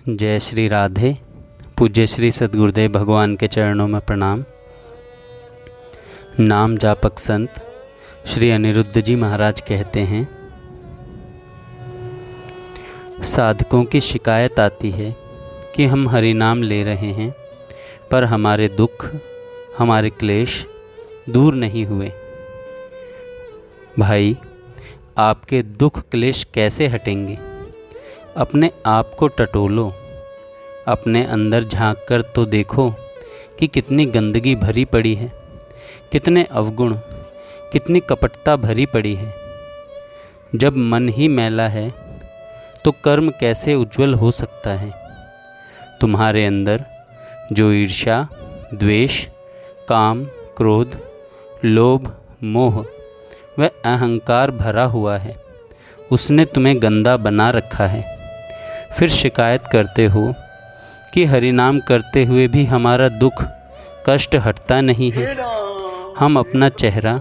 जय श्री राधे। पूज्य श्री सद्गुरुदेव भगवान के चरणों में प्रणाम। नाम जापक संत श्री अनिरुद्ध जी महाराज कहते हैं, साधकों की शिकायत आती है कि हम हरि नाम ले रहे हैं पर हमारे दुख, हमारे क्लेश दूर नहीं हुए। भाई, आपके दुख क्लेश कैसे हटेंगे? अपने आप को टटोलो, अपने अंदर झांक कर तो देखो कि कितनी गंदगी भरी पड़ी है, कितने अवगुण, कितनी कपटता भरी पड़ी है। जब मन ही मैला है तो कर्म कैसे उज्जवल हो सकता है? तुम्हारे अंदर जो ईर्ष्या, द्वेष, काम, क्रोध, लोभ, मोह व अहंकार भरा हुआ है, उसने तुम्हें गंदा बना रखा है। फिर शिकायत करते हो कि हरि नाम करते हुए भी हमारा दुख कष्ट हटता नहीं है। हम अपना चेहरा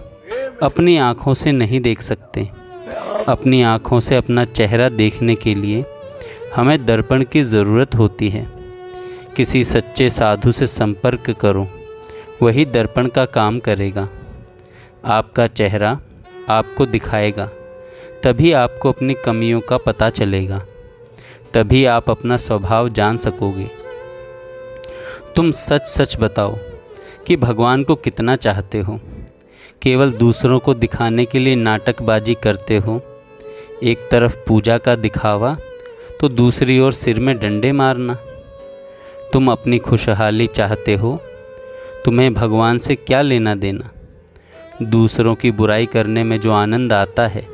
अपनी आँखों से नहीं देख सकते। अपनी आँखों से अपना चेहरा देखने के लिए हमें दर्पण की ज़रूरत होती है। किसी सच्चे साधु से संपर्क करो, वही दर्पण का काम करेगा। आपका चेहरा आपको दिखाएगा, तभी आपको अपनी कमियों का पता चलेगा, तभी आप अपना स्वभाव जान सकोगे। तुम सच सच बताओ कि भगवान को कितना चाहते हो? केवल दूसरों को दिखाने के लिए नाटकबाजी करते हो। एक तरफ पूजा का दिखावा तो दूसरी ओर सिर में डंडे मारना। तुम अपनी खुशहाली चाहते हो, तुम्हें भगवान से क्या लेना देना? दूसरों की बुराई करने में जो आनंद आता है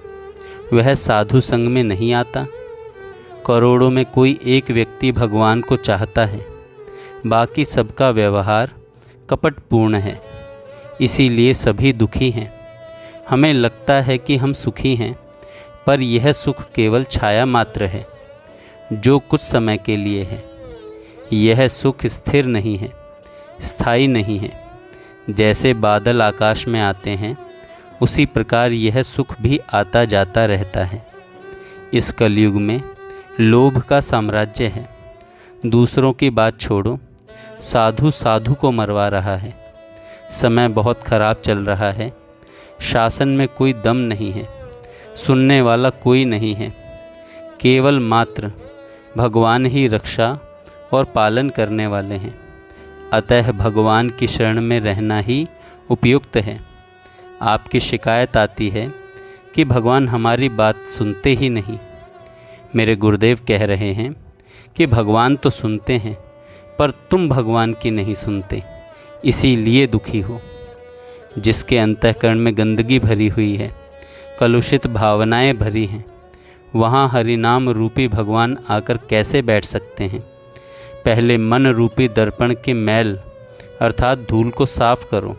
वह साधु संग में नहीं आता। करोड़ों में कोई एक व्यक्ति भगवान को चाहता है, बाकी सबका व्यवहार कपटपूर्ण है, इसीलिए सभी दुखी हैं। हमें लगता है कि हम सुखी हैं, पर यह सुख केवल छाया मात्र है, जो कुछ समय के लिए है। यह सुख स्थिर नहीं है, स्थायी नहीं है। जैसे बादल आकाश में आते हैं, उसी प्रकार यह सुख भी आता जाता रहता है। इस कलयुग में लोभ का साम्राज्य है। दूसरों की बात छोड़ो, साधु साधु को मरवा रहा है। समय बहुत खराब चल रहा है। शासन में कोई दम नहीं है, सुनने वाला कोई नहीं है। केवल मात्र भगवान ही रक्षा और पालन करने वाले हैं। अतः भगवान की शरण में रहना ही उपयुक्त है। आपकी शिकायत आती है कि भगवान हमारी बात सुनते ही नहीं। मेरे गुरुदेव कह रहे हैं कि भगवान तो सुनते हैं, पर तुम भगवान की नहीं सुनते, इसीलिए दुखी हो। जिसके अंतःकरण में गंदगी भरी हुई है, कलुषित भावनाएं भरी हैं, वहाँ हरि नाम रूपी भगवान आकर कैसे बैठ सकते हैं? पहले मन रूपी दर्पण के मैल अर्थात धूल को साफ करो,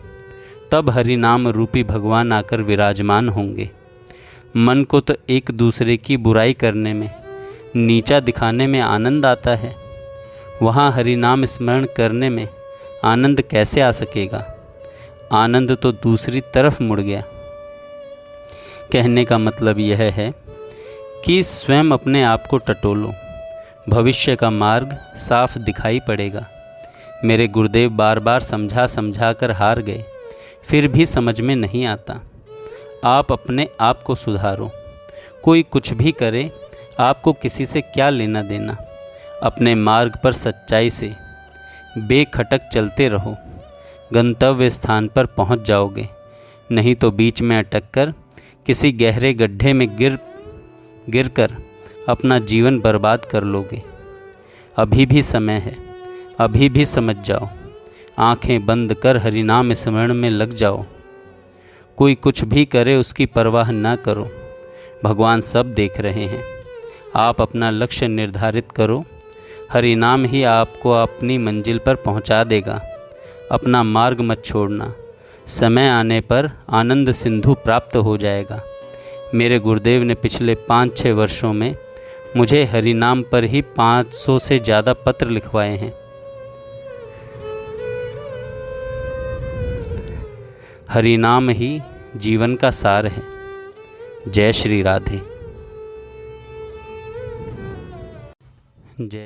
तब हरि नाम रूपी भगवान आकर विराजमान होंगे। मन को तो एक दूसरे की बुराई करने में, नीचा दिखाने में आनंद आता है, वहाँ हरि नाम स्मरण करने में आनंद कैसे आ सकेगा? आनंद तो दूसरी तरफ मुड़ गया। कहने का मतलब यह है कि स्वयं अपने आप को टटोलो, भविष्य का मार्ग साफ दिखाई पड़ेगा। मेरे गुरुदेव बार बार समझा कर हार गए, फिर भी समझ में नहीं आता। आप अपने आप को सुधारो। कोई कुछ भी करे, आपको किसी से क्या लेना देना? अपने मार्ग पर सच्चाई से बेखटक चलते रहो, गंतव्य स्थान पर पहुंच जाओगे। नहीं तो बीच में अटक कर किसी गहरे गड्ढे में गिर कर अपना जीवन बर्बाद कर लोगे। अभी भी समय है, अभी भी समझ जाओ। आंखें बंद कर हरि नाम स्मरण में लग जाओ। कोई कुछ भी करे उसकी परवाह न करो, भगवान सब देख रहे हैं। आप अपना लक्ष्य निर्धारित करो, हरि नाम ही आपको अपनी मंजिल पर पहुंचा देगा। अपना मार्ग मत छोड़ना, समय आने पर आनंद सिंधु प्राप्त हो जाएगा। मेरे गुरुदेव ने पिछले 5-6 वर्षों में मुझे हरि नाम पर ही 500 से ज़्यादा पत्र लिखवाए हैं। हरि नाम ही जीवन का सार है। जय श्री राधे। जय